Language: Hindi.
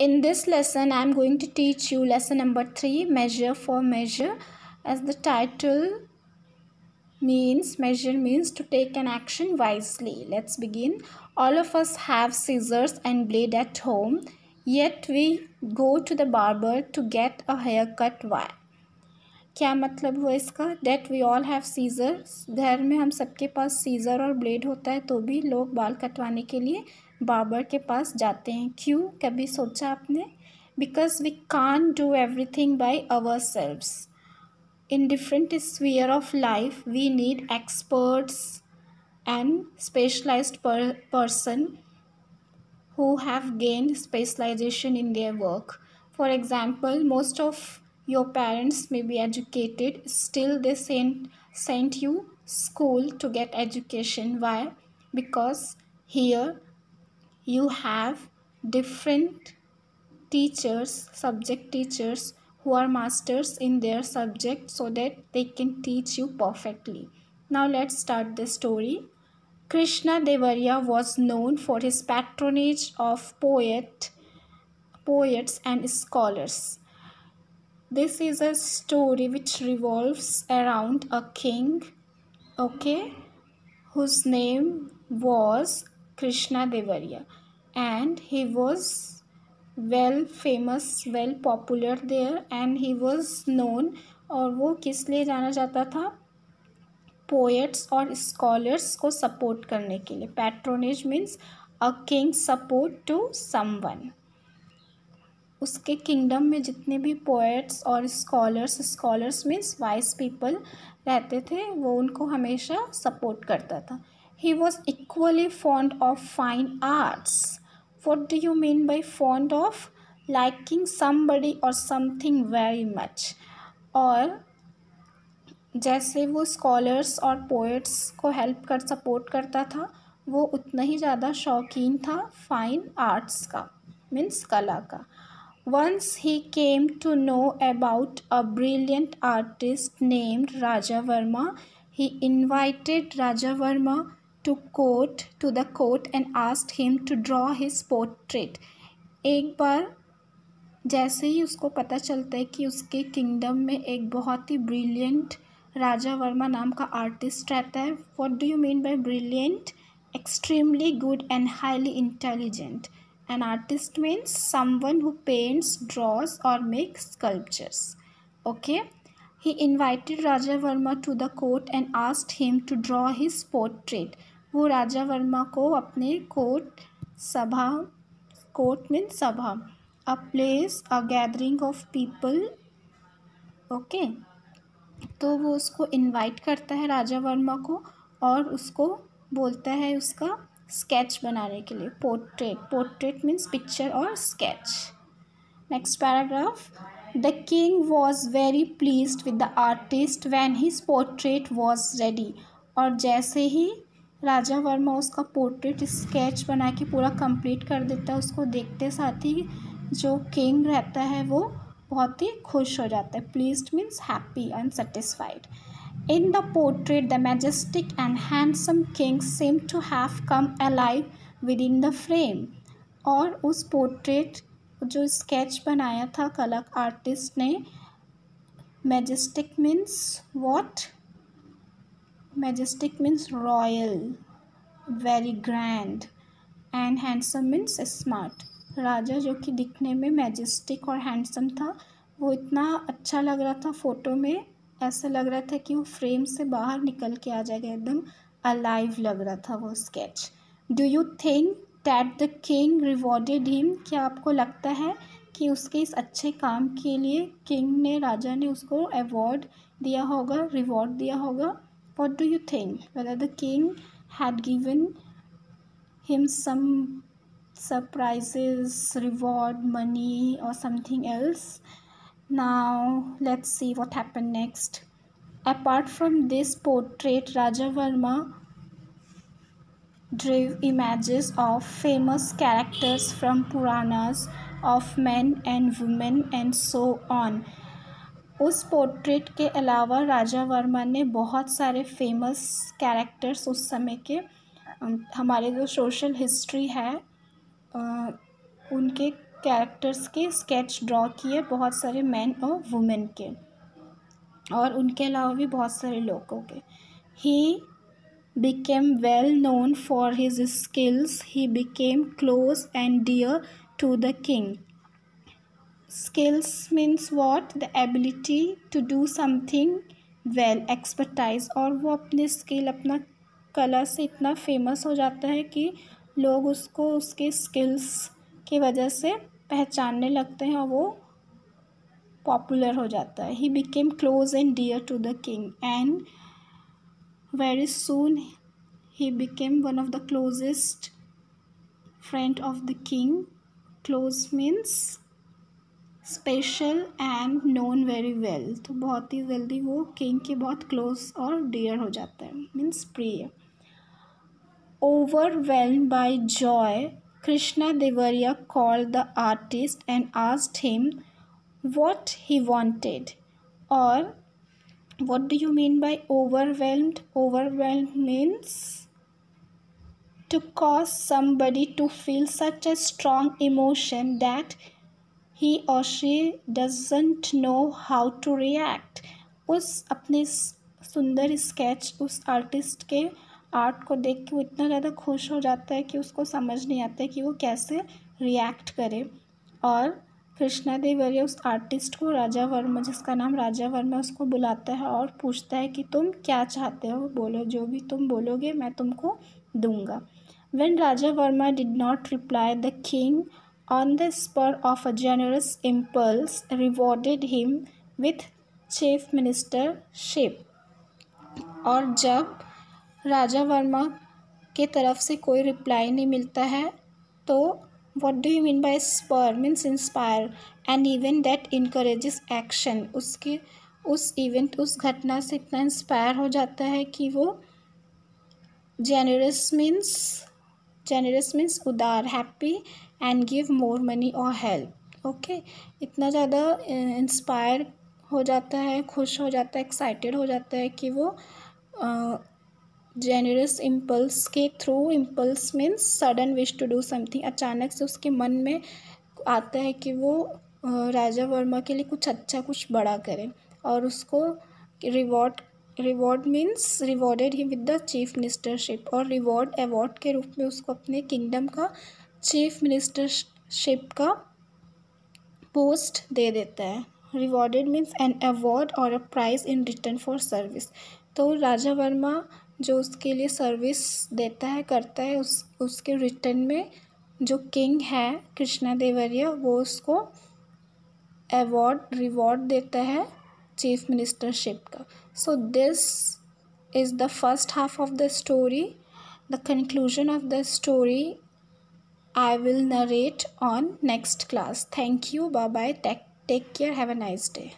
In this lesson, I am going to teach you lesson number 3, Measure for Measure. As the title means, measure means to take an action wisely. Let's begin. All of us have scissors and blade at home, yet we go to the barber to get a haircut. Why? क्या मतलब हुआ इसका? That we all have scissors, घर में हम सबके पास सीज़र और ब्लेड होता है, तो भी लोग बाल कटवाने के लिए बार्बर के पास जाते हैं. क्यों? कभी सोचा आपने? Because we can't do everything by our selves. In different sphere of life we need experts and specialized person who have gained specialization in their work. For example, most of your parents may be educated, still they sent you school to get education. Why? Because here you have different teachers, subject teachers, who are masters in their subject, so that they can teach you perfectly. Now let's start the story. Krishna Devarya was known for his patronage of poets and scholars. This is a story which revolves around a king, okay, whose name was Krishna Devarya, and he was well famous, well popular there, and he was known. और वो किस लिए जाना जाता था? पोएट्स और स्कॉलर्स को सपोर्ट करने के लिए. Patronage means a king support to someone. उसके किंगडम में जितने भी पोएट्स और स्कॉलर्स मीन्स वाइज पीपल रहते थे, वो उनको हमेशा सपोर्ट करता था. He was equally fond of fine arts. What do you mean bye fond of? Liking somebody और समथिंग वेरी मच. और जैसे वो स्कॉलर्स और पोएट्स को सपोर्ट करता था, वो उतना ही ज़्यादा शौकीन था फाइन आर्ट्स का, मीन्स कला का. Once he came to know about a brilliant artist named Raja Varma. He invited Raja Varma to the court and asked him to draw his portrait. एक बार जैसे ही उसको पता चलता है कि उसके किंगडम में एक बहुत ही ब्रिलियंट राजा वर्मा नाम का आर्टिस्ट रहता है. What do you mean by brilliant? Extremely good and highly intelligent. An artist means someone who paints, draws और makes sculptures. Okay. He invited Raja Varma to the court and asked him to draw his portrait. वो राजा वर्मा को अपने कोर्ट मीन्स सभा, a place, a gathering of people, okay. तो वो उसको इनवाइट करता है राजा वर्मा को, और उसको बोलता है उसका स्केच बनाने के लिए. पोर्ट्रेट मीन्स पिक्चर और sketch. Next paragraph. The king was very pleased with the artist when his portrait was ready. और जैसे ही राजा वर्मा उसका पोर्ट्रेट स्केच बना के पूरा कंप्लीट कर देता है, उसको देखते साथ ही जो किंग रहता है वो बहुत ही खुश हो जाता है. Pleased means happy and satisfied. In the portrait the majestic and handsome king seem to have come alive with in the frame. और उस पोर्ट्रेट जो स्केच बनाया था कला आर्टिस्ट ने, majestic means what? Majestic means royal, very grand, and handsome means smart. राजा जो कि दिखने में मैजेस्टिक और हैंडसम था, वो इतना अच्छा लग रहा था फोटो में, ऐसा लग रहा था कि वो फ्रेम से बाहर निकल के आ जाएगा, एकदम अलाइव लग रहा था वो sketch. Do you think that the king rewarded him? क्या आपको लगता है कि उसके इस अच्छे काम के लिए किंग ने, राजा ने उसको अवार्ड दिया होगा, रिवॉर्ड दिया होगा? What do you think? Whether the king had given him some surprises, reward, money or something else? Now let's see what happened next. Apart from this portrait, Raja Verma drew images of famous characters from Puranas, of men and women and so on. उस पोर्ट्रेट के अलावा राजा वर्मा ने बहुत सारे फेमस कैरेक्टर्स उस समय के, हमारे जो सोशल हिस्ट्री है उनके कैरेक्टर्स के स्केच ड्रॉ किए, बहुत सारे मैन और वुमेन के, और उनके अलावा भी बहुत सारे लोगों के। ही became well known for his skills. He became close and dear to the king. Skills means what? The ability to do something well, expertise। और वो अपने स्किल, अपना कला से इतना फेमस हो जाता है कि लोग उसको उसके स्किल्स की वजह से पहचानने लगते हैं और वो पॉपुलर हो जाता है। He became close and dear to the king and very soon he became one of the closest friend of the king. Close means special and known very well। तो बहुत ही जल्दी वो किंग के बहुत क्लोज और डियर हो जाता है, मीन्स प्रिय। Overwhelmed by joy, Krishna Devarya called the artist and asked him what he wanted। और what do you mean by overwhelmed? Overwhelmed means to cause somebody to feel such a strong emotion that he or she doesn't know how to react। उस अपने सुंदर स्केच, उस आर्टिस्ट के आर्ट को देख के वो इतना ज़्यादा खुश हो जाता है कि उसको समझ नहीं आता है कि वो कैसे रिएक्ट करे। और कृष्णा देवरिया उस आर्टिस्ट को, राजा वर्मा, जिसका नाम राजा वर्मा, उसको बुलाता है और पूछता है कि तुम क्या चाहते हो, बोलो, जो भी तुम बोलोगे मैं तुमको दूंगा। When Raja Varma did not reply, the king, on the spur of a generous impulse, rewarded him with chief ministership। और जब राजा वर्मा के तरफ से कोई रिप्लाई नहीं मिलता है तो what do you mean by spur? Means inspire, an event that encourages action। उसके उस इवेंट, उस घटना से इतना इंस्पायर हो जाता है कि वो generous means उदार, happy and give more money और हेल्प। ओके, इतना ज़्यादा इंस्पायर हो जाता है, खुश हो जाता है, एक्साइटेड हो जाता है कि वो जेनरस इम्पल्स के through, impulse means sudden wish to do something, अचानक से उसके मन में आता है कि वो राजा वर्मा के लिए कुछ अच्छा, कुछ बड़ा करे, और उसको reward means rewarded he with the chief ministership. और रिवॉर्ड अवार्ड के रूप में उसको अपने किंगडम का चीफ मिनिस्टरशिप का पोस्ट दे देता है। Rewarded means an award or a prize in return for service. तो राजा वर्मा जो उसके लिए सर्विस देता है, करता है, उसके रिटर्न में जो किंग है कृष्णा देवरिया, वो उसको रिवॉर्ड देता है चीफ मिनिस्टरशिप का। So this is the first half of the story. The conclusion of the story I will narrate on next class. Thank you. Bye bye. Take care. Have a nice day.